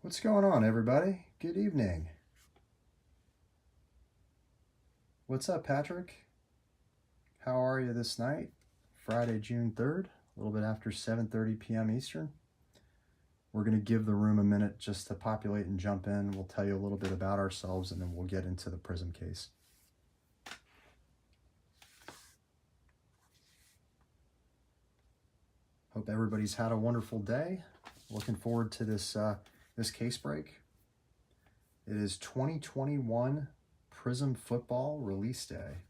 What's going on, everybody? Good evening. What's up, Patrick? How are you this night? Friday, June 3rd, a little bit after 7:30 p.m. Eastern. We're going to give the room a minute just to populate and jump in. We'll tell you a little bit about ourselves, and then we'll get into the Prizm case. Hope everybody's had a wonderful day. Looking forward to this case break. It is 2021 Prizm Football release day.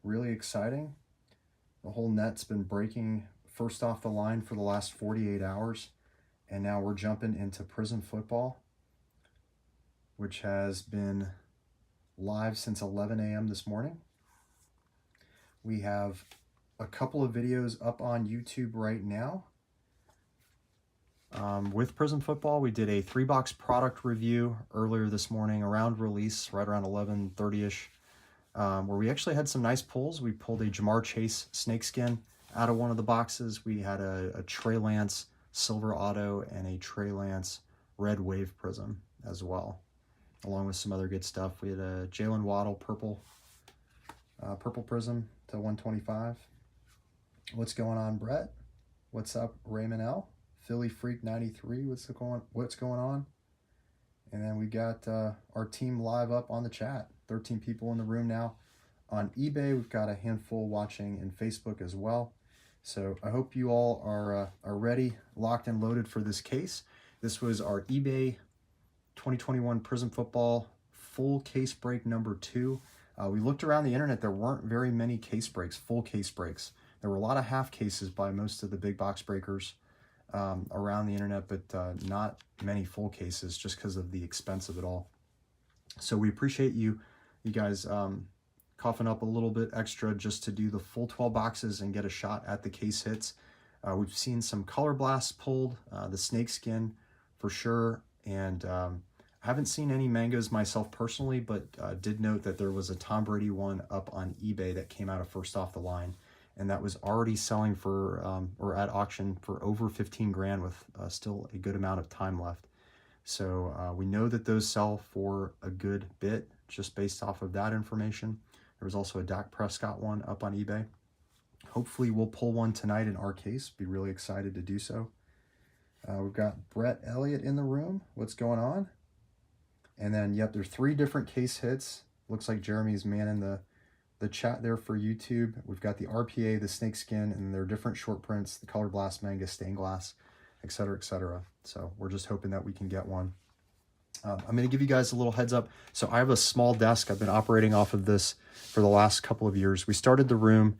Really exciting. The whole net's been breaking first off the line for the last 48 hours, and now we're jumping into Prizm Football, which has been live since 11 a.m. this morning. We have a couple of videos up on YouTube right now. With Prizm Football, we did a 3-box product review earlier this morning around release, right around 11:30ish, where we actually had some nice pulls. We pulled a Jamar Chase snakeskin out of one of the boxes. We had a Trey Lance silver auto and a Trey Lance red wave prism as well, along with some other good stuff. We had a Jalen Waddle purple prism to 125. What's going on, Brett? What's up, Raymond L? Philly Freak 93, what's going on? And then we got our team live up on the chat. 13 people in the room now. On eBay, we've got a handful watching in Facebook as well. So I hope you all are ready, locked and loaded for this case. This was our eBay 2021 Prizm Football full case break number 2. We looked around the internet. There weren't very many case breaks, full case breaks. There were a lot of half cases by most of the big box breakers around the internet, but not many full cases just because of the expense of it all. So we appreciate you guys coughing up a little bit extra just to do the full 12 boxes and get a shot at the case hits. We've seen some color blasts pulled, the snakeskin for sure, and I haven't seen any mangoes myself personally, but did note that there was a Tom Brady one up on eBay that came out of first off the line, and that was already selling for, or at auction for over 15 grand with still a good amount of time left. So we know that those sell for a good bit just based off of that information. There was also a Dak Prescott one up on eBay. Hopefully we'll pull one tonight in our case. Be really excited to do so. We've got Brett Elliott in the room. What's going on? And then, yep, there's 3 different case hits. Looks like Jeremy's manning the chat there for YouTube. We've got the RPA, the snakeskin, and their different short prints, the color blast manga, stained glass, etc., etc. So we're just hoping that we can get one. I'm going to give you guys a little heads up. So I have a small desk. I've been operating off of this for the last couple of years. We started the room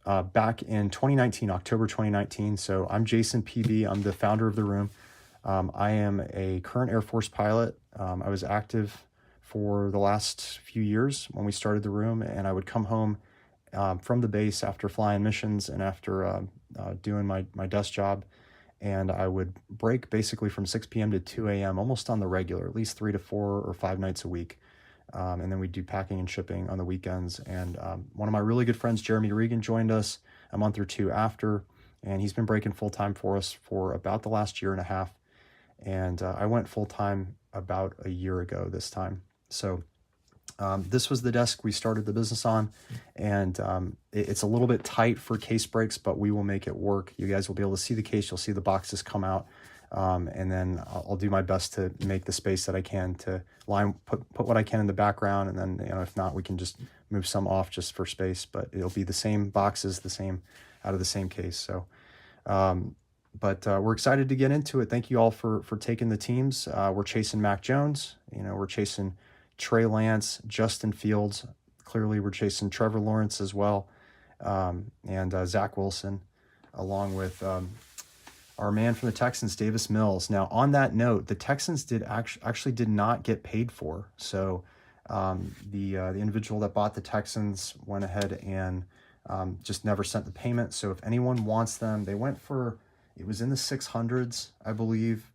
back in 2019, October 2019. So I'm Jason PB. I'm the founder of the room. I am a current Air Force pilot. I was active for the last few years when we started the room, and I would come home from the base after flying missions and after doing my desk job, and I would break basically from 6 p.m. to 2 a.m. almost on the regular, at least 3 to 4 or 5 nights a week. And then we'd do packing and shipping on the weekends. And one of my really good friends, Jeremy Regan, joined us a month or 2 after, and he's been breaking full-time for us for about the last year and a half. And I went full-time about a year ago this time. So this was the desk we started the business on, and it's a little bit tight for case breaks, but we will make it work. You guys will be able to see the case. You'll see the boxes come out, and then I'll do my best to make the space that I can to put what I can in the background, and then if not, we can just move some off just for space. But it'll be the same boxes, out of the same case. So. But we're excited to get into it. Thank you all for taking the teams. We're chasing Mac Jones. We're chasing Trey Lance, Justin Fields. Clearly, we're chasing Trevor Lawrence as well, and Zach Wilson, along with our man from the Texans, Davis Mills. Now, on that note, the Texans actually did not get paid for. So the individual that bought the Texans went ahead and just never sent the payment. So if anyone wants them, they went for... It was in the 600s, I believe.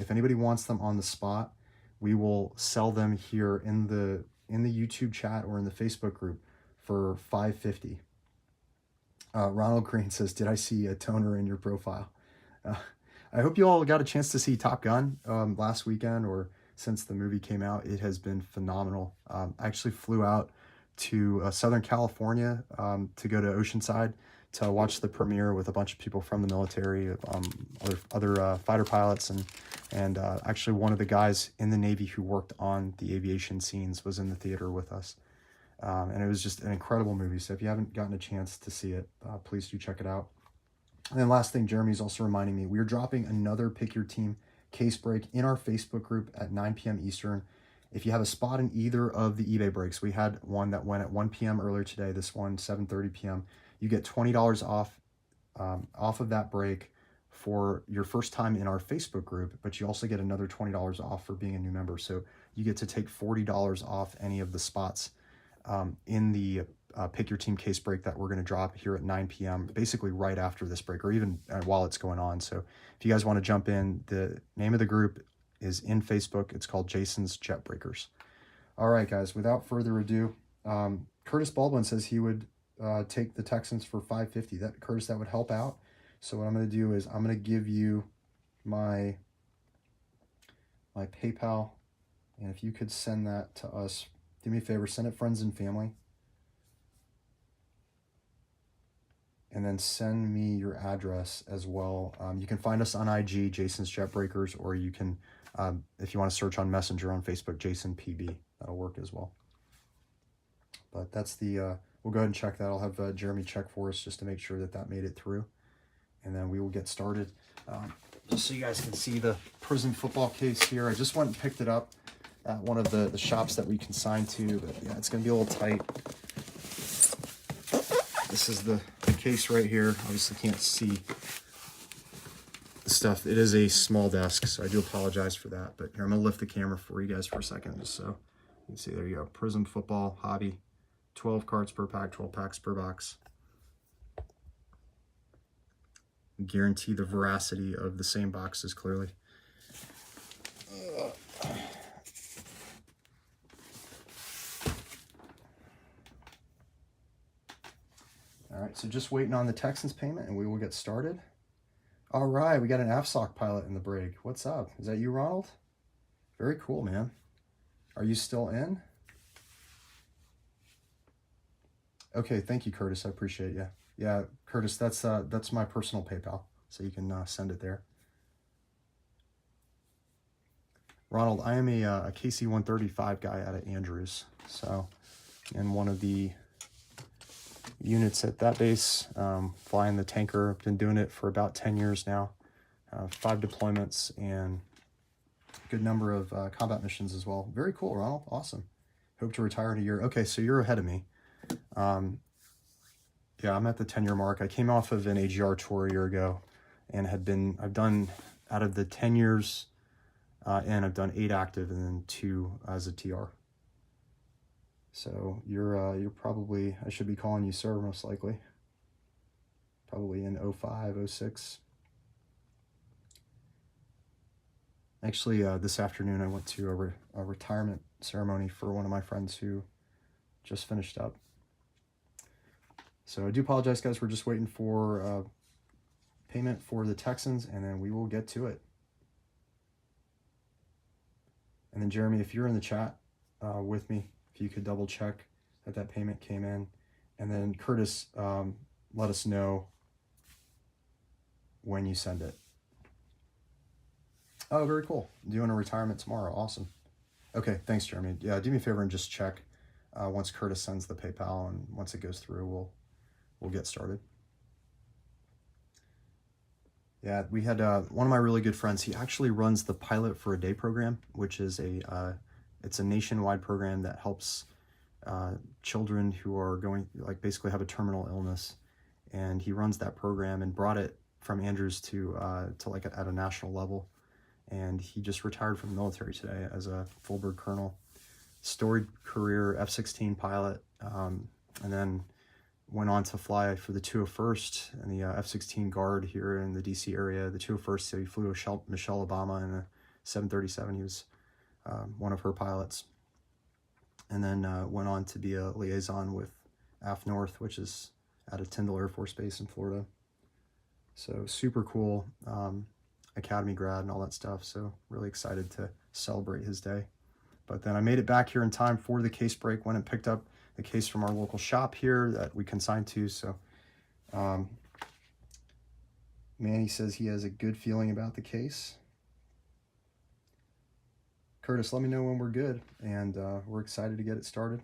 If anybody wants them on the spot, we will sell them here in the YouTube chat or in the Facebook group for $550. Ronald Green says, "Did I see a toner in your profile?" I hope you all got a chance to see Top Gun last weekend or since the movie came out. It has been phenomenal. I actually flew out to Southern California to go to Oceanside to watch the premiere with a bunch of people from the military, other fighter pilots, and actually one of the guys in the Navy who worked on the aviation scenes was in the theater with us. And it was just an incredible movie. So if you haven't gotten a chance to see it, please do check it out. And then last thing, Jeremy's also reminding me, we're dropping another Pick Your Team case break in our Facebook group at 9 p.m. Eastern. If you have a spot in either of the eBay breaks, we had one that went at 1 p.m. earlier today, this one 7:30 p.m. You get $20 off of that break for your first time in our Facebook group, but you also get another $20 off for being a new member. So you get to take $40 off any of the spots in the Pick Your Team case break that we're going to drop here at 9 p.m. basically right after this break, or even while it's going on. So if you guys want to jump in, the name of the group is in Facebook. It's called Jason's Jet Breakers. All right, guys, without further ado, Curtis Baldwin says he would take the Texans for $550. Curtis, that would help out. So what I'm going to do is I'm going to give you my PayPal, and if you could send that to us, do me a favor, send it friends and family. And then send me your address as well. You can find us on IG, Jason's Jet Breakers, or you can, if you want to search on Messenger on Facebook, Jason PB. That'll work as well. But that's the, we'll go ahead and check that. I'll have Jeremy check for us just to make sure that that made it through. And then we will get started. Just so you guys can see the Prizm football case here. I just went and picked it up at one of the shops that we consigned to, but yeah, it's going to be a little tight. This is the case right here. Obviously can't see the stuff. It is a small desk, so I do apologize for that. But here, I'm going to lift the camera for you guys for a second, just so you can see. There you go. Prizm Football Hobby. 12 cards per pack, 12 packs per box. Guarantee the veracity of the same boxes, clearly. All right, so just waiting on the Texans payment, and we will get started. All right, we got an AFSOC pilot in the break. What's up? Is that you, Ronald? Very cool, man. Are you still in? Okay, thank you, Curtis. I appreciate you. Yeah, Curtis, that's my personal PayPal, so you can send it there. Ronald, I am a KC-135 guy out of Andrews, so in one of the units at that base, flying the tanker. Been doing it for about 10 years now. 5 deployments and a good number of combat missions as well. Very cool, Ronald. Awesome. Hope to retire in a year. Okay, so you're ahead of me. Yeah, I'm at the 10-year mark. I came off of an AGR tour a year ago and I've done, out of the 10 years, and I've done 8 active and then 2 as a TR. So you're probably, I should be calling you sir, most likely. Probably in 05, 06. Actually, this afternoon I went to a retirement ceremony for one of my friends who just finished up. So I do apologize, guys. We're just waiting for payment for the Texans, and then we will get to it. And then Jeremy, if you're in the chat with me, if you could double check that payment came in. And then Curtis, let us know when you send it. Oh, very cool. Doing a retirement tomorrow. Awesome. Okay, thanks, Jeremy. Yeah, do me a favor and just check once Curtis sends the PayPal, and once it goes through, we'll get started. Yeah, we had one of my really good friends. He actually runs the Pilot for a Day program, which is it's a nationwide program that helps children who are basically have a terminal illness, and he runs that program and brought it from Andrews to at a national level. And he just retired from the military today as a full bird colonel, storied career F-16 pilot, and then went on to fly for the 201st and the F-16 Guard here in the DC area. The 201st, so he flew Michelle Obama in a 737. He was one of her pilots. And then went on to be a liaison with AF North, which is out of Tyndall Air Force Base in Florida. So super cool. Academy grad and all that stuff. So really excited to celebrate his day. But then I made it back here in time for the case break, went and picked up the case from our local shop here that we consigned to. So Manny says he has a good feeling about the case. Curtis, let me know when we're good, and we're excited to get it started.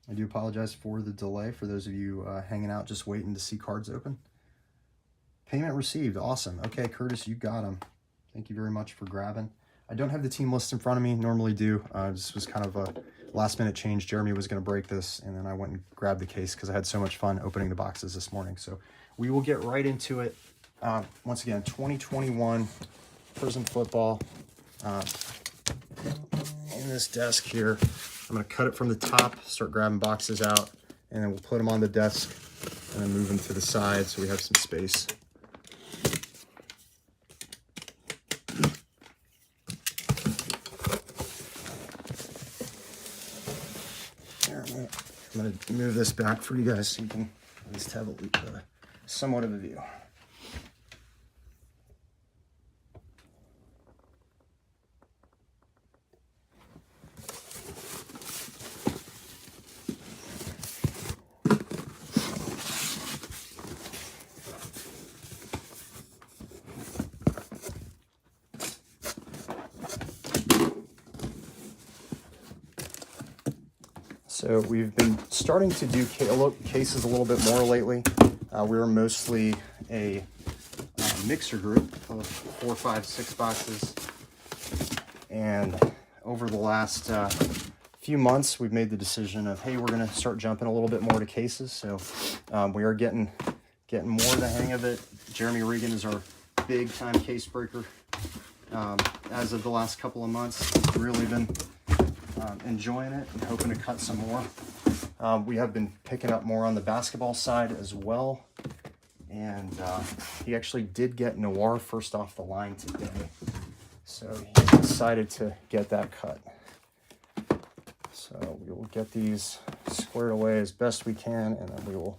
I do apologize for the delay for those of you hanging out just waiting to see cards open. Payment received. Awesome. Okay, Curtis, you got them. Thank you very much for grabbing. I don't have the team list in front of me. Normally do. This was kind of a last minute change. Jeremy was going to break this, and then I went and grabbed the case because I had so much fun opening the boxes this morning. So we will get right into it. Once again, 2021 Prizm football in this desk here. I'm going to cut it from the top, start grabbing boxes out, and then we'll put them on the desk and then move them to the side so we have some space. There, I'm going to move this back for you guys so you can at least have somewhat of a view. So we've been starting to do cases a little bit more lately. We're mostly a mixer group of 4, 5, 6 boxes. And over the last few months, we've made the decision of, hey, we're going to start jumping a little bit more to cases. So we are getting more the hang of it. Jeremy Regan is our big time case breaker. As of the last couple of months, he's really been enjoying it and hoping to cut some more. We have been picking up more on the basketball side as well. And he actually did get Noir first off the line today. So he decided to get that cut. So we will get these squared away as best we can, and then we will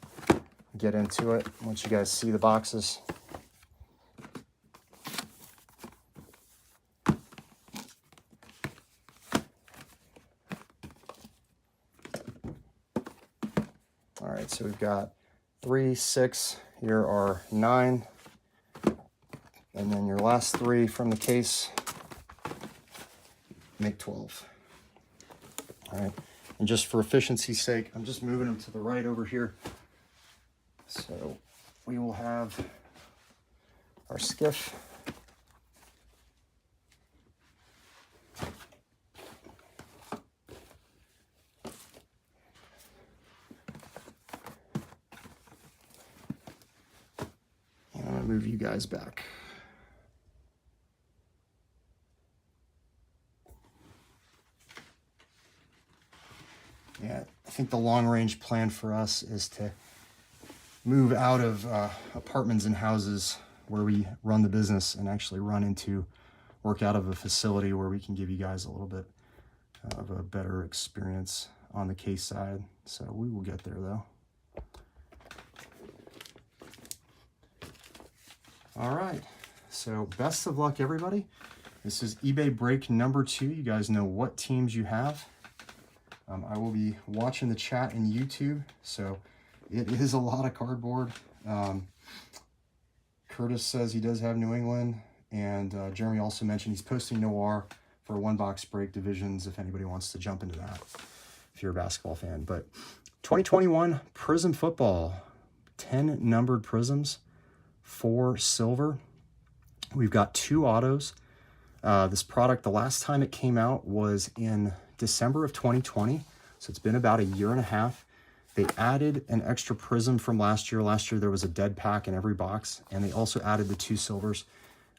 get into it once you guys see the boxes. All right, so we've got 3, 6, here are 9, and then your last 3 from the case make 12. All right, and just for efficiency's sake, I'm just moving them to the right over here. So we will have our skiff. Move you guys back. Yeah, I think the long range plan for us is to move out of apartments and houses where we run the business and actually work out of a facility where we can give you guys a little bit of a better experience on the case side. So we will get there though. All right, so best of luck, everybody. This is eBay break number 2. You guys know what teams you have. I will be watching the chat in YouTube, so it is a lot of cardboard. Curtis says he does have New England, and Jeremy also mentioned he's posting Noir for 1-box break divisions if anybody wants to jump into that, if you're a basketball fan. But 2021 Prizm football, 10 numbered Prizms. 4 silver. We've got 2 autos. This product, the last time it came out was in December of 2020, so it's been about a year and a half. They added an extra Prizm from last year. Last year there was a dead pack in every box, and they also added the 2 silvers.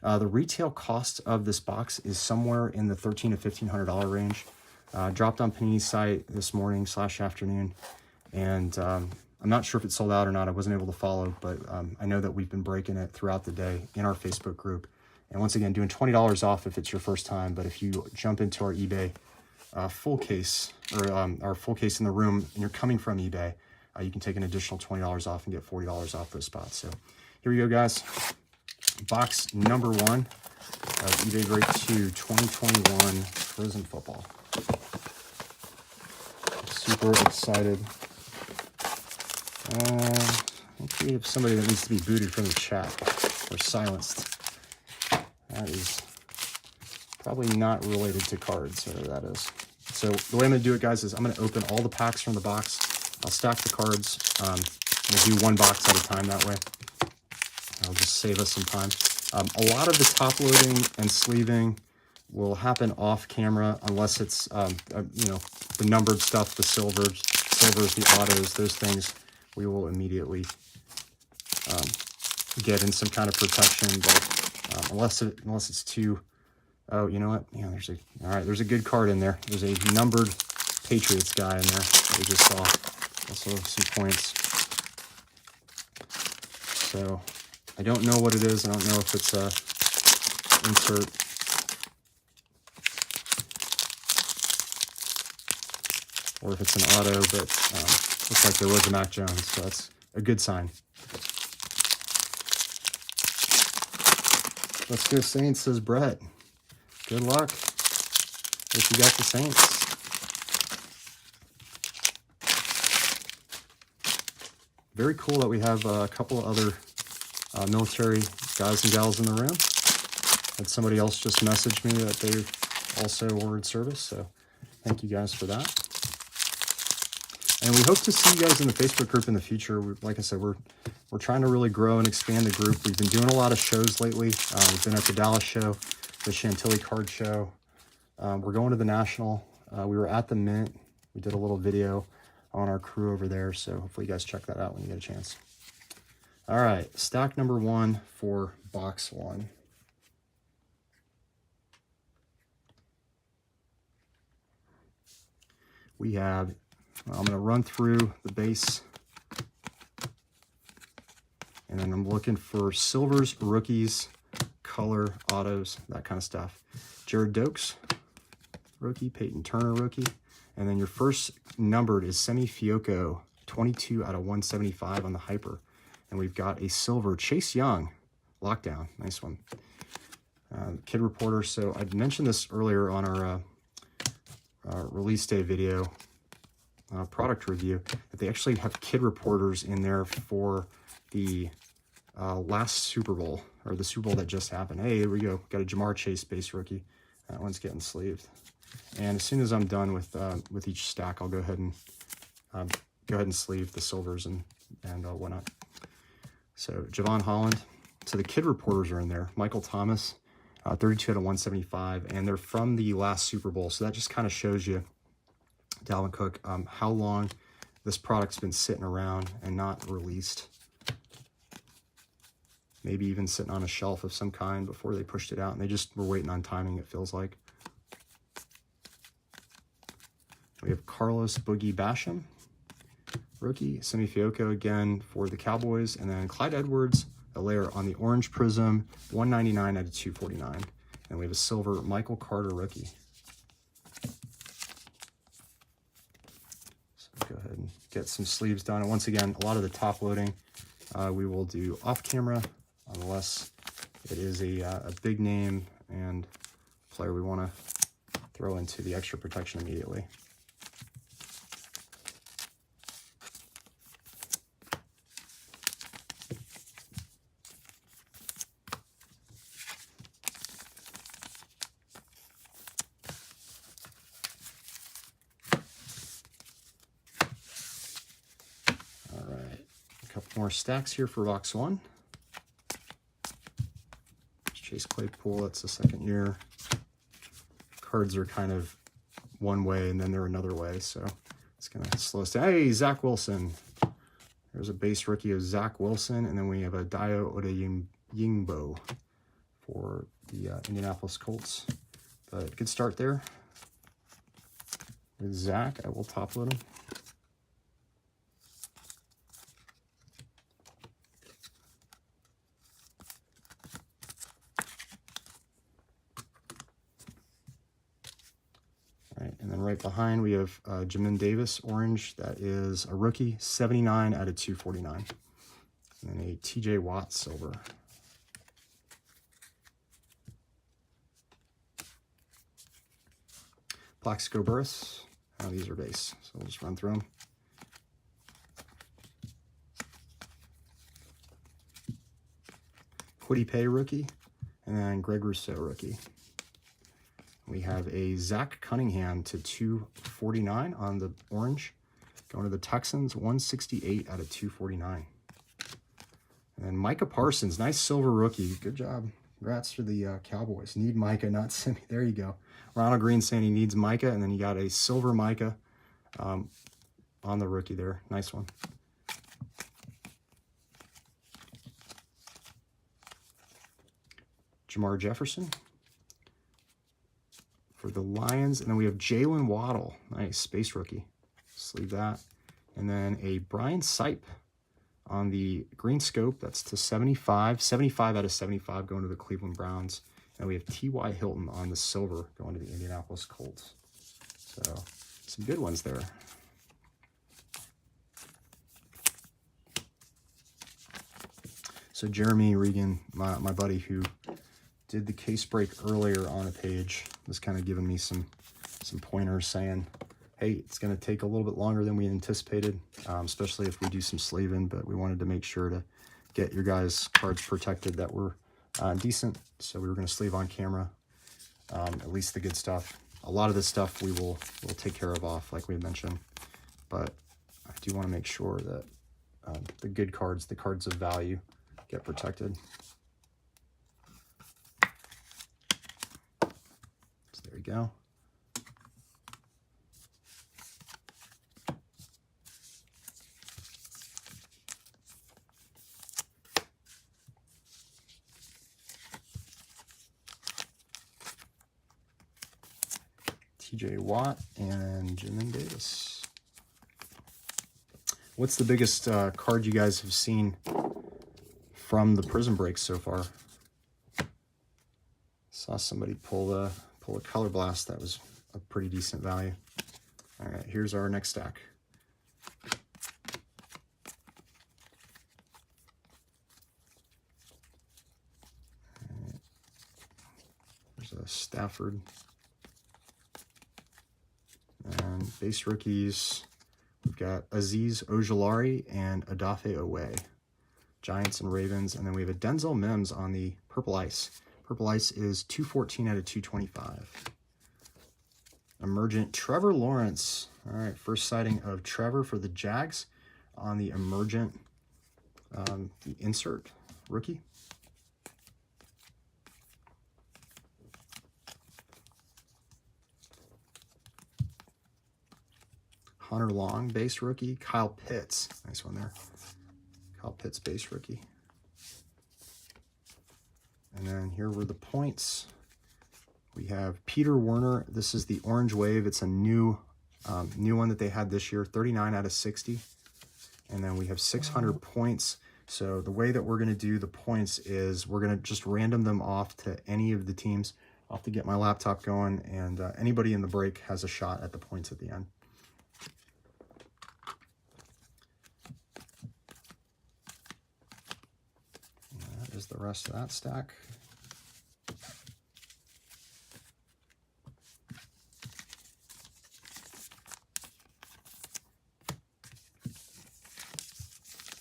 The retail cost of this box is somewhere in the $1,300 to $1,500 range. Dropped on Panini's site this morning / afternoon, and I'm not sure if it sold out or not. I wasn't able to follow, but I know that we've been breaking it throughout the day in our Facebook group. And once again, doing $20 off if it's your first time. But if you jump into our eBay full case, or our full case in the room, and you're coming from eBay, you can take an additional $20 off and get $40 off those spots. So here we go, guys. Box number 1 of eBay Break 2 2021 Prizm football. Super excited. I think we have somebody that needs to be booted from the chat or silenced. That is probably not related to cards, whatever that is. So the way I'm going to do it, guys, is I'm going to open all the packs from the box. I'll stack the cards. I'm going to do one box at a time that way. I'll just save us some time. A lot of the top loading and sleeving will happen off camera unless it's, you know, the numbered stuff, the silvers, the autos, those things we will immediately get in some kind of protection. But unless it's too, oh, you know what? Yeah, all right, there's a good card in there. There's a numbered Patriots guy in there that we just saw. Also some points. So I don't know what it is. I don't know if it's a insert. Or if it's an auto, but looks like there was a Mac Jones, so that's a good sign. Let's go Saints, says Brett. Good luck if you got the Saints. Very cool that we have a couple of other military guys and gals in the room. Had somebody else just message me that they also were in service, so thank you guys for that. And we hope to see you guys in the Facebook group in the future. Like I said, we're trying to really grow and expand the group. We've been doing a lot of shows lately. We've been at the Dallas show, the Chantilly card show. We're going to the National. We were at the Mint. We did a little video on our crew over there, so hopefully you guys check that out when you get a chance. All right, stack number 1 for box 1. We have, I'm going to run through the base, and then I'm looking for silvers, rookies, color, autos, that kind of stuff. Jared Dokes, rookie. Peyton Turner, rookie. And then your first numbered is Semi Fioco, 22 out of 175 on the Hyper. And we've got a silver Chase Young, lockdown. Nice one. Kid Reporter. So I mentioned this earlier on our release day video, product review, that they actually have kid reporters in there for the last Super Bowl, or the Super Bowl that just happened. Hey, here we go. Got a Jamar Chase base rookie. That one's getting sleeved. And as soon as I'm done with each stack, I'll go ahead and sleeve the silvers and whatnot. So Javon Holland. So the kid reporters are in there. Michael Thomas, 32 out of 175, and they're from the last Super Bowl. So that just kind of shows you, Dalvin Cook, how long this product's been sitting around and not released. Maybe even sitting on a shelf of some kind before they pushed it out, and they just were waiting on timing, it feels like. We have Carlos Boogie Basham, rookie. Semi Fioco again for the Cowboys, and then Clyde Edwards, a layer on the orange Prizm, 199 out of 249. And we have a silver Michael Carter rookie. So go ahead and get some sleeves done. And once again, a lot of the top loading we will do off camera, unless it is a big name and player we want to throw into the extra protection immediately. More stacks here for box 1. Chase Claypool, that's the second year. Cards are kind of one way and then they're another way, so it's going to slow us down. Hey, Zach Wilson. There's a base rookie of Zach Wilson, and then we have a Dio Odeyingbo for the Indianapolis Colts. But good start there with Zach. I will top load him. right behind, we have Jamin Davis orange. That is a rookie, 79 out of 249. And then a TJ Watt silver. Plaxico Burress. These are base, so we'll just run through them. Kwity Paye rookie, and then Greg Rousseau rookie. We have a Zach Cunningham to 249 on the orange. Going to the Texans, 168 out of 249. And then Micah Parsons, nice silver rookie. Good job. Congrats for the Cowboys. Need Micah, not Simi. There you go. Ronald Green saying he needs Micah, and then you got a silver Micah on the rookie there. Nice one. Jamar Jefferson for the Lions. And then we have Jalen Waddle. Nice, space rookie. Sleeve that. And then a Brian Sipe on the green scope. That's to 75. 75 out of 75 going to the Cleveland Browns. And we have T.Y. Hilton on the silver going to the Indianapolis Colts. So some good ones there. So Jeremy Regan, my buddy who did the case break earlier on a page, was kind of giving me some pointers saying, hey, it's going to take a little bit longer than we anticipated, especially if we do some slaving, but we wanted to make sure to get your guys' cards protected that were decent. So we were going to sleeve on camera, at least the good stuff. A lot of this stuff we'll take care of off, like we had mentioned, but I do want to make sure that the good cards, the cards of value, get protected. So there you go. TJ Watt and Jamin Davis. What's the biggest card you guys have seen from the Prizm breaks so far? Saw somebody pull a Color Blast that was a pretty decent value. All right, here's our next stack. Right. There's a Stafford. And base rookies, we've got Aziz Ojulari and Odafe Owe. Giants and Ravens. And then we have a Denzel Mims on the Purple Ice. Purple Ice is 214 out of 225. Emergent Trevor Lawrence. All right, first sighting of Trevor for the Jags on the Emergent, the insert rookie. Hunter Long, base rookie. Kyle Pitts, nice one there. Kyle Pitts, base rookie. And then here were the points. We have Peter Werner. This is the Orange Wave. It's a new one that they had this year, 39 out of 60. And then we have 600 points. So the way that we're going to do the points is we're going to just random them off to any of the teams. I'll have to get my laptop going, and anybody in the break has a shot at the points at the end. Is the rest of that stack.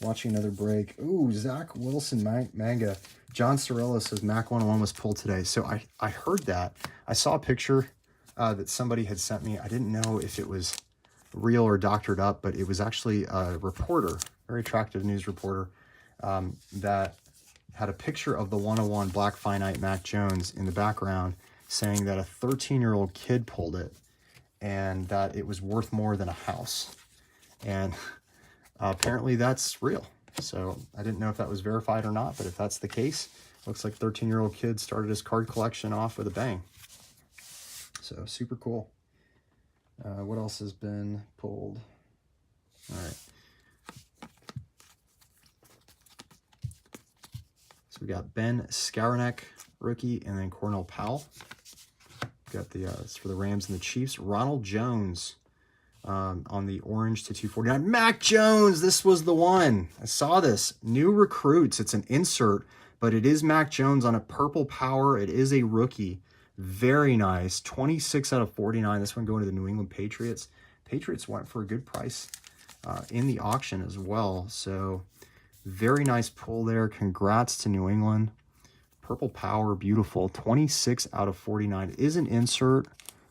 Watching another break. Ooh, Zach Wilson manga. John Sorella says Mac 101 was pulled today. So I heard that. I saw a picture that somebody had sent me. I didn't know if it was real or doctored up, but it was actually a reporter, very attractive news reporter, that had a picture of the 101 Black Finite Mac Jones in the background, saying that a 13-year-old kid pulled it and that it was worth more than a house. And apparently that's real. So I didn't know if that was verified or not, but if that's the case, looks like 13-year-old kid started his card collection off with a bang. So super cool. What else has been pulled? All right. So we got Ben Skowronek, rookie, and then Cornell Powell got the, it's for the Rams and the Chiefs. Ronald Jones on the orange to 249. Mac Jones, this was the one. I saw this. New recruits. It's an insert, but it is Mac Jones on a purple power. It is a rookie. Very nice. 26 out of 49. This one going to the New England Patriots. Patriots went for a good price in the auction as well. So very nice pull there. Congrats to New England. Purple power, beautiful. 26 out of 49. It is an insert.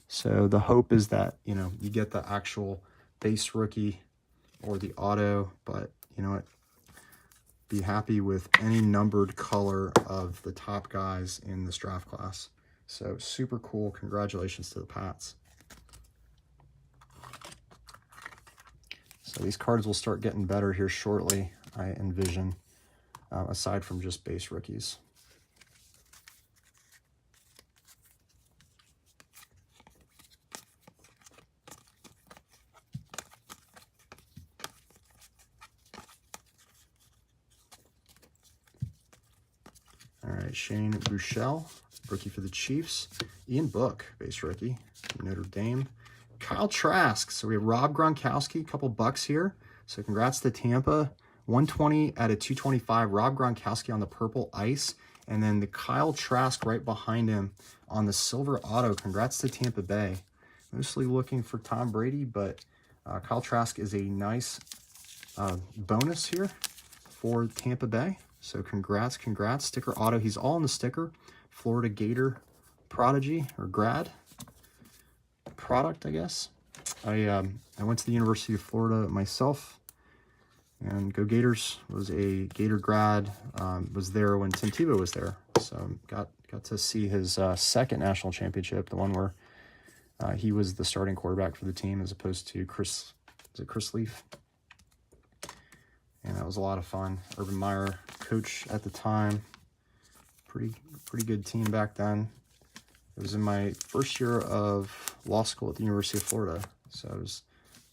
So the hope is that, you know, you get the actual base rookie or the auto, but you know what? Be happy with any numbered color of the top guys in this draft class. So super cool. Congratulations to the Pats. So these cards will start getting better here shortly, I envision, aside from just base rookies. All right, Shane Buechele, rookie for the Chiefs. Ian Book, base rookie, Notre Dame. Kyle Trask. So we have Rob Gronkowski, a couple bucks here. So congrats to Tampa. 120 out of 225. Rob Gronkowski on the purple ice. And then the Kyle Trask right behind him on the silver auto. Congrats to Tampa Bay. Mostly looking for Tom Brady, but Kyle Trask is a nice bonus here for Tampa Bay. So congrats, congrats. Sticker auto. He's all in the sticker. Florida Gator prodigy or grad product, I guess. I went to the University of Florida myself, and Go Gators. Was a Gator grad. Was there when Tim Tebow was there, so got to see his second national championship, the one where he was the starting quarterback for the team as opposed to Chris Leaf. And that was a lot of fun. Urban Meyer, coach at the time. Pretty good team back then. It was in my first year of law school at the University of Florida. So it was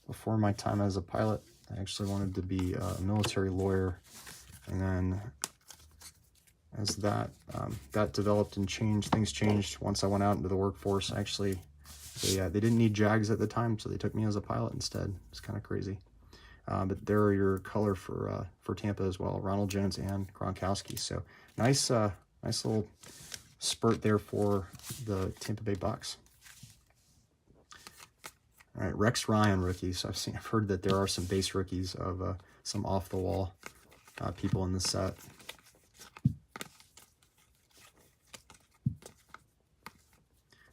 before my time as a pilot. I actually wanted to be a military lawyer. And then as that developed and changed, things changed once I went out into the workforce. Actually, they didn't need JAGs at the time, so they took me as a pilot instead. It's kind of crazy. But there are your color for Tampa as well, Ronald Jones and Gronkowski. So nice little spurt there for the Tampa Bay Bucks. All right, Rex Ryan rookie. So I've heard that there are some base rookies of some off the wall people in this set.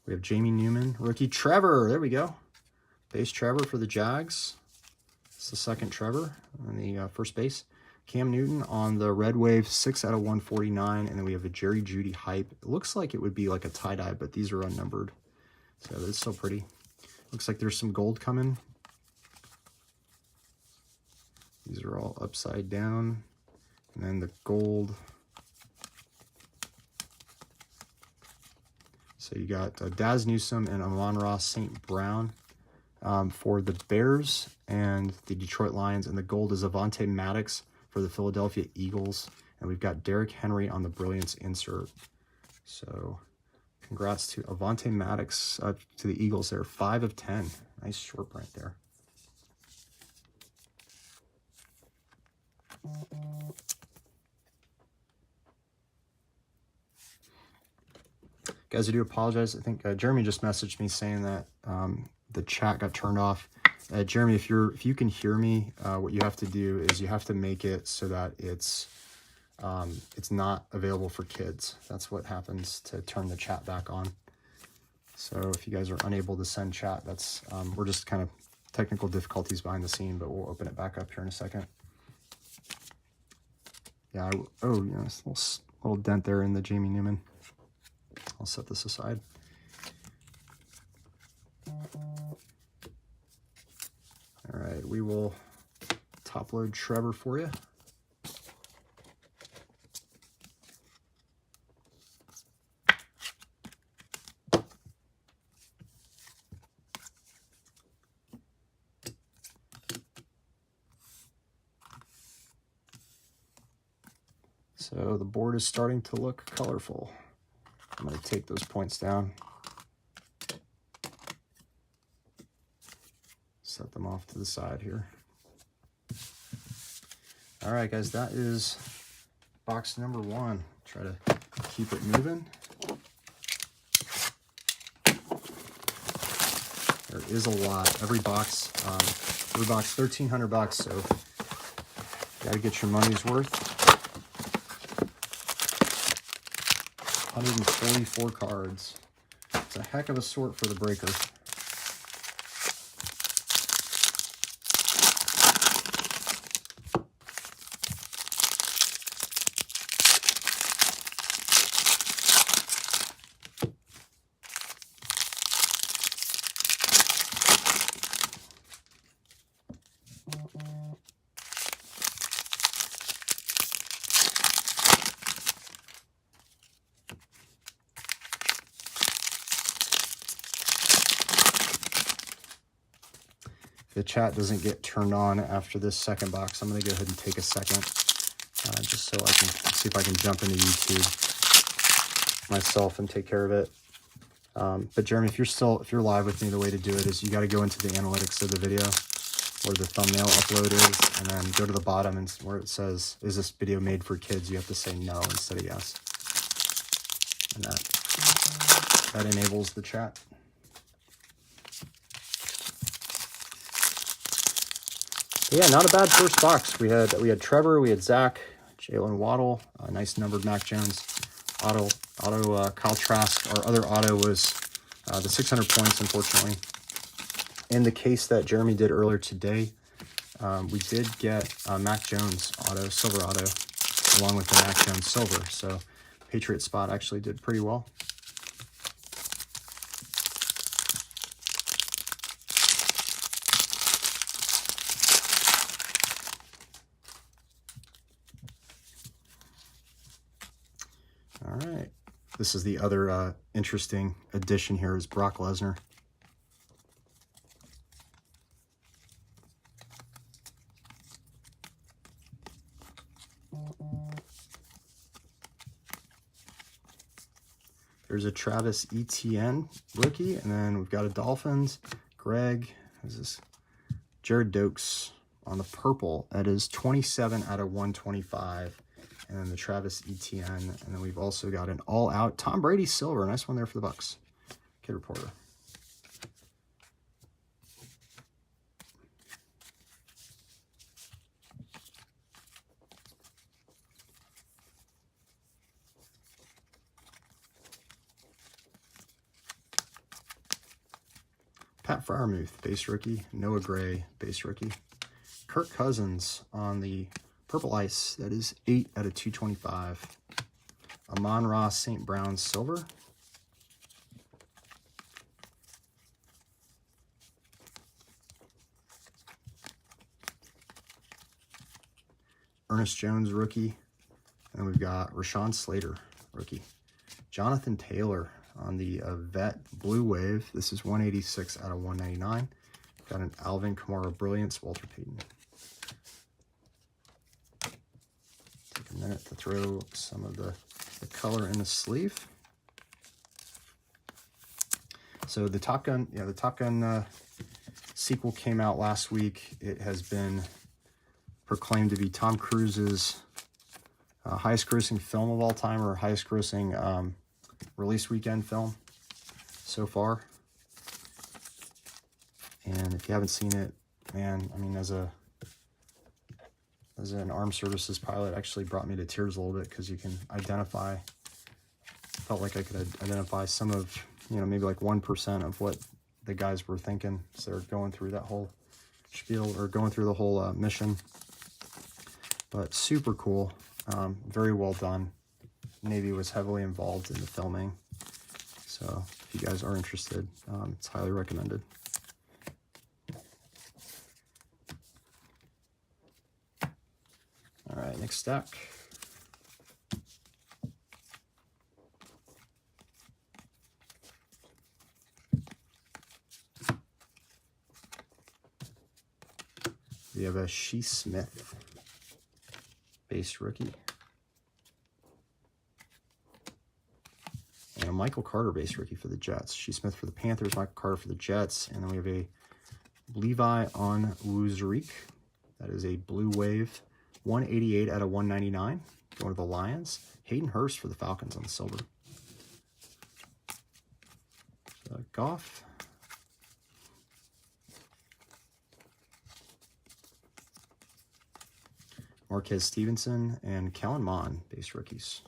We have Jamie Newman rookie. Trevor, there we go. Base Trevor for the Jags. It's the second Trevor on the first base. Cam Newton on the Red Wave, 6 out of 149. And then we have a Jerry Jeudy hype. It looks like it would be like a tie-dye, but these are unnumbered. So it's so pretty. Looks like there's some gold coming. These are all upside down. And then the gold. So you got Daz Newsome and Amon-Ra St. Brown for the Bears and the Detroit Lions. And the gold is Avonte Maddox for the Philadelphia Eagles. And we've got Derrick Henry on the Brilliance insert. So congrats to Avonte Maddox to the Eagles there. 5 of 10. Nice short print there. Guys, I do apologize. I think Jeremy just messaged me saying that the chat got turned off. Jeremy, if you can hear me, what you have to do is you have to make it so that it's not available for kids. That's what happens to turn the chat back on. So if you guys are unable to send chat, that's we're just kind of technical difficulties behind the scene, but we'll open it back up here in a second. Yeah. Oh, yeah, this little dent there in the Jamie Newman. I'll set this aside. All right, we will top load Trevor for you. So the board is starting to look colorful. I'm going to take those points down. set them off to the side here. All right, guys, that is box number 1. Try to keep it moving. There is a lot. Every box, $1,300, so gotta get your money's worth. 144 cards. It's a heck of a sort for the breaker. The chat doesn't get turned on after this second box, I'm going to go ahead and take a second just so I can see if I can jump into YouTube myself and take care of it. But Jeremy, if you're live with me, the way to do it is you got to go into the analytics of the video where the thumbnail upload is, and then go to the bottom and where it says, is this video made for kids? You have to say no instead of yes. And that enables the chat. Yeah, not a bad first box. We had Trevor, we had Zach, Jalen Waddle, a nice numbered Mac Jones, auto Kyle Trask. Our other auto was the 600 points, unfortunately. In the case that Jeremy did earlier today, we did get Mac Jones auto, silver auto, along with the Mac Jones silver. So Patriot spot actually did pretty well. All right, this is the other interesting addition here is Brock Lesnar. There's a Travis Etienne rookie, and then we've got a Dolphins. Greg, is this Jared Dokes on the purple. That is 27 out of 125. And then the Travis Etienne. And then we've also got an all-out Tom Brady silver. Nice one there for the Bucks. Kid Reporter. Pat Freiermuth, base rookie. Noah Gray, base rookie. Kirk Cousins on the purple ice. That is 8 out of 225. Amon-Ra St. Brown silver. Ernest Jones rookie. And we've got Rashawn Slater rookie. Jonathan Taylor on the vet blue wave. This is 186 out of 199. Got an Alvin Kamara Brilliance, Walter Payton. Take a minute to throw some of the color in the sleeve. So the Top Gun, the Top Gun sequel came out last week. It has been proclaimed to be Tom Cruise's highest grossing film of all time, or highest grossing release weekend film so far. And if you haven't seen it, man, I mean, as an armed services pilot, actually brought me to tears a little bit, because you can identify, felt like I could identify some of, maybe like 1% of what the guys were thinking. So they're going through that whole spiel, or going through the whole mission. But super cool, very well done. Navy was heavily involved in the filming. So if you guys are interested, it's highly recommended. All right, next stack. We have a Shea Smith base rookie. And a Michael Carter base rookie for the Jets. Shea Smith for the Panthers, Michael Carter for the Jets. And then we have a Levi on Wuzrik. That is a blue wave. 188 out of 199. Going to the Lions. Hayden Hurst for the Falcons on the silver. Goff. Marquez Stevenson and Kellen Mond, base rookies.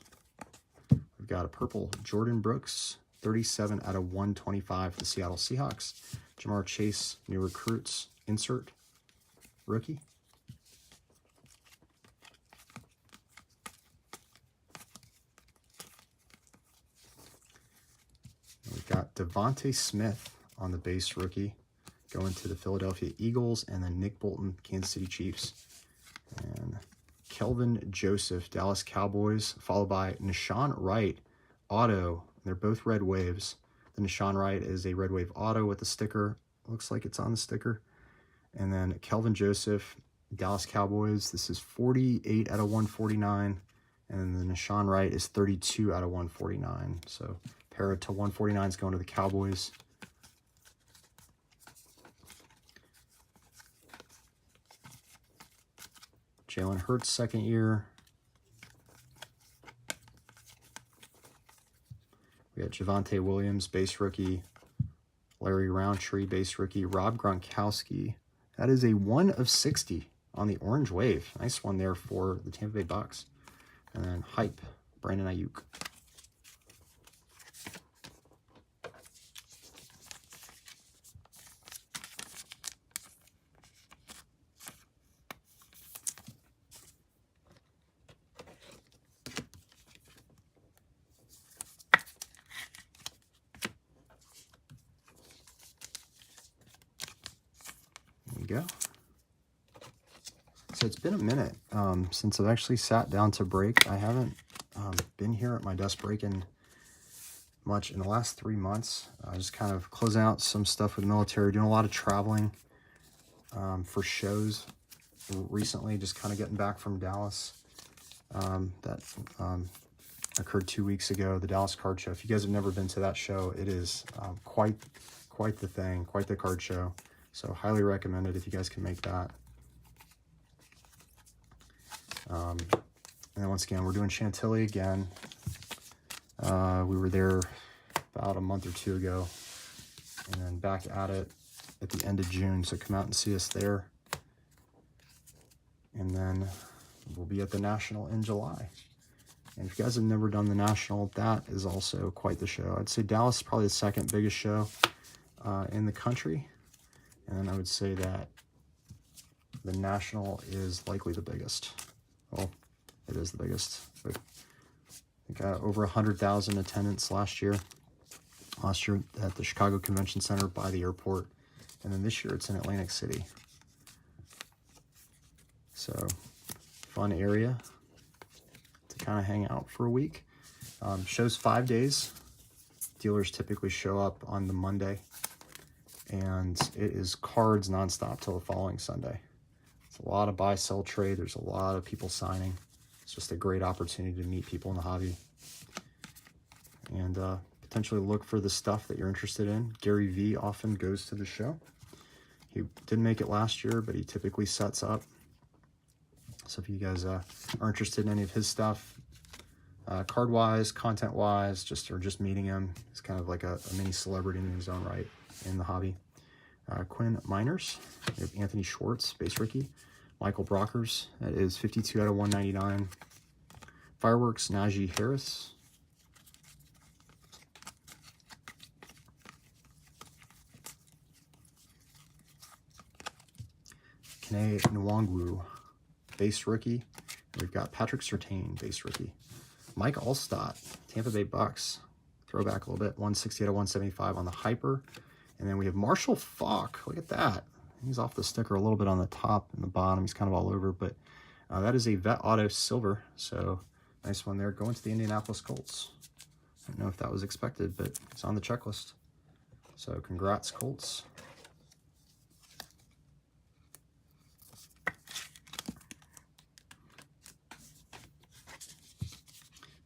We've got a purple Jordan Brooks, 37 out of 125 for the Seattle Seahawks. Jamar Chase, new recruits, insert, rookie. And we've got Devontae Smith on the base rookie, going to the Philadelphia Eagles, and then Nick Bolton, Kansas City Chiefs. And Kelvin Joseph, Dallas Cowboys, followed by Nashawn Wright, auto. They're both red waves. The Nashawn Wright is a red wave auto with the sticker. Looks like it's on the sticker. And then Kelvin Joseph, Dallas Cowboys. This is 48 out of 149. And then the Nashawn Wright is 32 out of 149. So pair to 149 is going to the Cowboys. Jalen Hurts, second year. We got Javonte Williams, base rookie. Larry Roundtree, base rookie. Rob Gronkowski. That is a 1 of 60 on the orange wave. Nice one there for the Tampa Bay Bucks. And then Hype, Brandon Ayuk. Go. So it's been a minute since I've actually sat down to break. I haven't been here at my desk breaking much in the last 3 months. Just kind of closing out some stuff with the military, doing a lot of traveling for shows recently, just kind of getting back from Dallas. That occurred 2 weeks ago, the Dallas Card Show. If you guys have never been to that show, it is quite the thing, quite the card show. So highly recommended if you guys can make that. And then once again, we're doing Chantilly again. We were there about a month or two ago, and then back at it at the end of June. So come out and see us there. And then we'll be at the National in July. And if you guys have never done the National, that is also quite the show. I'd say Dallas is probably the second biggest show in the country. And I would say that the National is likely the biggest. Well, it is the biggest. I think over 100,000 attendance last year. Last year at the Chicago Convention Center by the airport. And then this year it's in Atlantic City. So, fun area to kind of hang out for a week. Show's 5 days. Dealers typically show up on the Monday. And it is cards nonstop till the following Sunday. It's a lot of buy-sell trade. There's a lot of people signing. It's just a great opportunity to meet people in the hobby. And potentially look for the stuff that you're interested in. Gary V often goes to the show. He didn't make it last year, but he typically sets up. So if you guys are interested in any of his stuff, card-wise, content-wise, or just meeting him, he's kind of like a mini celebrity in his own right in the hobby. Quinn Miners, we have Anthony Schwartz, base rookie. Michael Brockers, that is 52 out of 199. Fireworks, Najee Harris. Kene Nwangwu, base rookie. We've got Patrick Surtain, base rookie. Mike Allstott, Tampa Bay Bucks. Throwback a little bit, 160 out of 175 on the Hyper. And then we have Marshall Faulk. Look at that. He's off the sticker a little bit on the top and the bottom. He's kind of all over, but that is a Vet Auto Silver. So nice one there. Going to the Indianapolis Colts. I don't know if that was expected, but it's on the checklist. So congrats, Colts.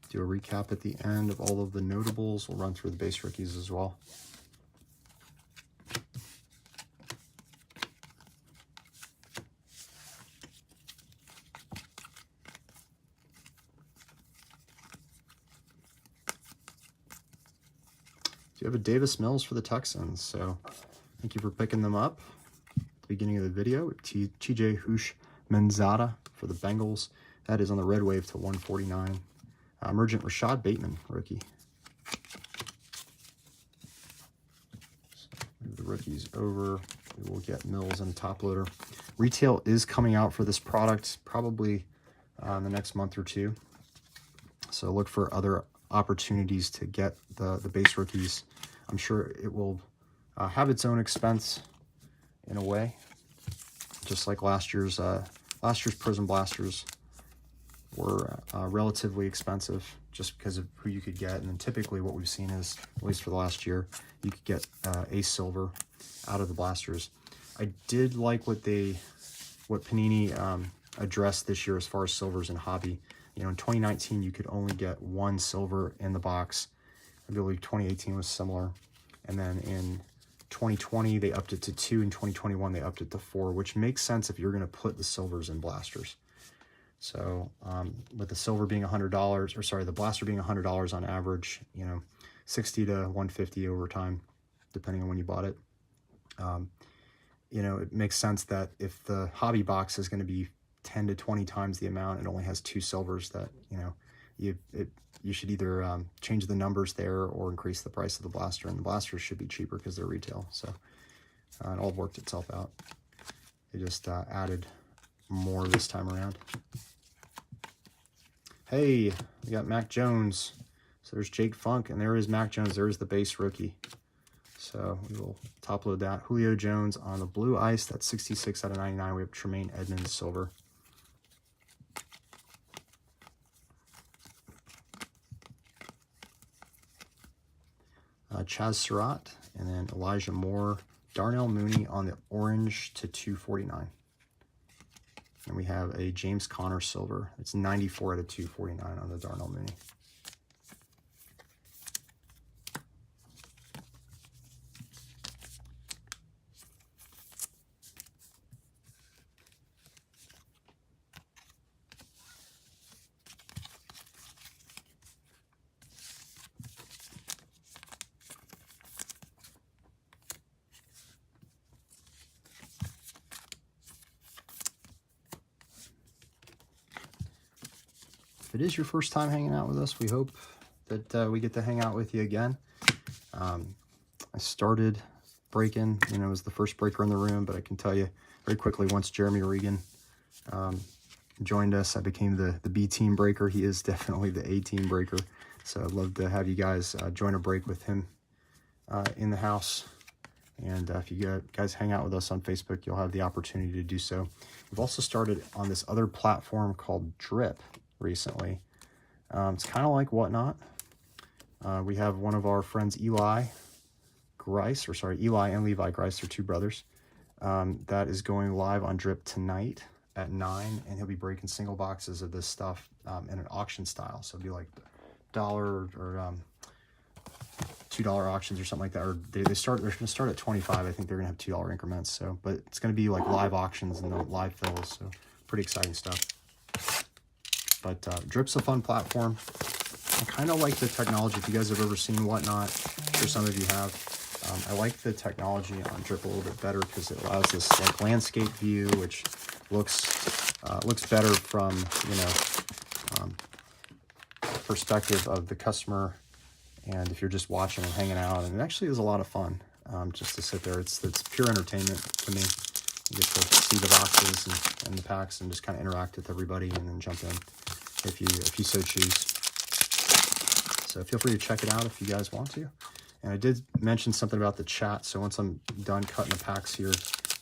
Do a recap at the end of all of the notables. We'll run through the base rookies as well. you have a Davis Mills for the Texans. So thank you for picking them up at the beginning of the video. TJ Houshmandzadeh for the Bengals. That is on the red wave to 149. Emergent Rashad Bateman, rookie. So move the rookies over. We will get Mills and a top loader. Retail is coming out for this product probably in the next month or two. So look for other opportunities to get the base rookies. I'm sure it will have its own expense in a way, just like last year's Prizm blasters were relatively expensive just because of who you could get. And then typically what we've seen is, at least for the last year, you could get a silver out of the blasters. I did like what Panini addressed this year as far as silvers in hobby. You know, in 2019, you could only get one silver in the box. I believe 2018 was similar. And then in 2020, they upped it to 2. In 2021, they upped it to 4, which makes sense if you're going to put the silvers in blasters. So with the silver being $100, or sorry, the blaster being $100 on average, you know, 60 to 150 over time, depending on when you bought it. You know, it makes sense that if the hobby box is going to be 10 to 20 times the amount, it only has 2 silvers, that, you know, you should either change the numbers there or increase the price of the blaster, and the blasters should be cheaper because they're retail. So it all worked itself out. They just added more this time around. Hey, we got Mac Jones. So there's Jake Funk, and there is Mac Jones. There's the base rookie. So we will top load that. Julio Jones on the blue ice. That's 66 out of 99. We have Tremaine Edmonds silver. Chaz Surratt, and then Elijah Moore. Darnell Mooney on the orange to 249. And we have a James Conner silver. It's 94 out of 249 on the Darnell Mooney. If it is your first time hanging out with us, we hope that we get to hang out with you again. I started breaking, you know, it was the first breaker in the room, but I can tell you very quickly, once Jeremy Regan joined us, I became the B team breaker. He is definitely the A team breaker. So I'd love to have you guys join a break with him in the house. And if you guys hang out with us on Facebook, you'll have the opportunity to do so. We've also started on this other platform called Drip recently. It's kind of like Whatnot. We have one of our friends, Eli and Levi Grice, are 2 brothers. That is going live on Drip tonight at 9, and he'll be breaking single boxes of this stuff in an auction style. So it'll be like $1 or $2 auctions or something like that. Or they're going to start at 25. I think they're going to have $2 increments. So, but it's going to be like live auctions and the live fills. So pretty exciting stuff. But Drip's a fun platform. I kind of like the technology. If you guys have ever seen Whatnot, I'm sure some of you have. I like the technology on Drip a little bit better because it allows this like landscape view, which looks better from, you know, perspective of the customer. And if you're just watching and hanging out, and it actually is a lot of fun just to sit there. It's pure entertainment to me. You get to see the boxes and the packs and just kind of interact with everybody and then jump in if you so choose. So feel free to check it out if you guys want to. And I did mention something about the chat, so once I'm done cutting the packs here,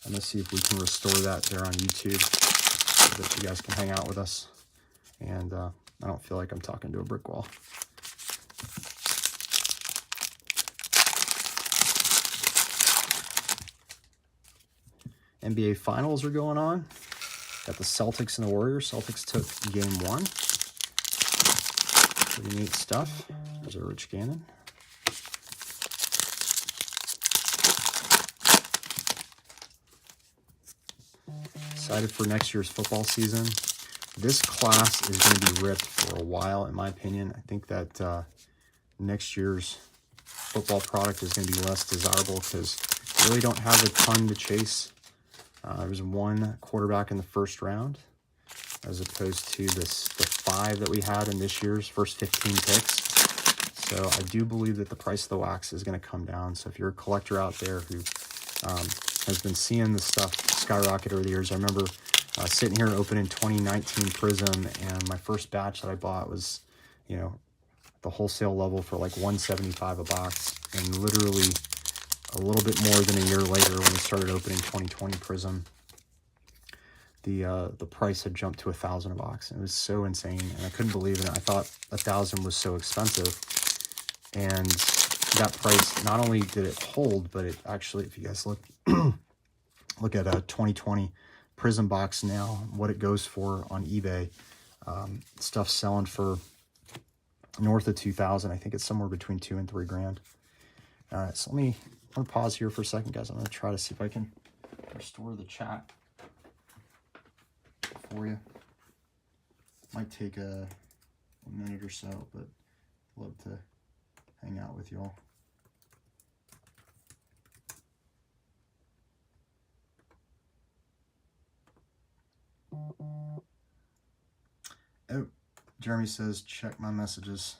I'm going to see if we can restore that there on YouTube so that you guys can hang out with us. And I don't feel like I'm talking to a brick wall. NBA Finals are going on. Got the Celtics and the Warriors. Celtics took game 1. Pretty neat stuff. There's a Rich Gannon. Excited for next year's football season. This class is going to be ripped for a while, in my opinion. I think that next year's football product is going to be less desirable because you really don't have a ton to chase. There was one quarterback in the first round, as opposed to the 5 that we had in this year's first 15 picks. So I do believe that the price of the wax is going to come down. So if you're a collector out there who has been seeing this stuff skyrocket over the years, I remember sitting here opening 2019 Prizm, and my first batch that I bought was, you know, the wholesale level for like $175 a box, and literally a little bit more than a year later, when we started opening 2020 Prizm, the price had jumped to $1,000 a box, and it was so insane, and I couldn't believe it. I thought $1,000 was so expensive, and that price, not only did it hold, but it actually, if you guys look look at a 2020 Prizm box now, what it goes for on eBay, stuff selling for north of 2,000. I think it's somewhere between 2 and 3 grand. All right, so I'm gonna pause here for a second, guys. I'm gonna try to see if I can restore the chat for you. Might take a minute or so, but I'd love to hang out with y'all. Oh, Jeremy says, check my messages.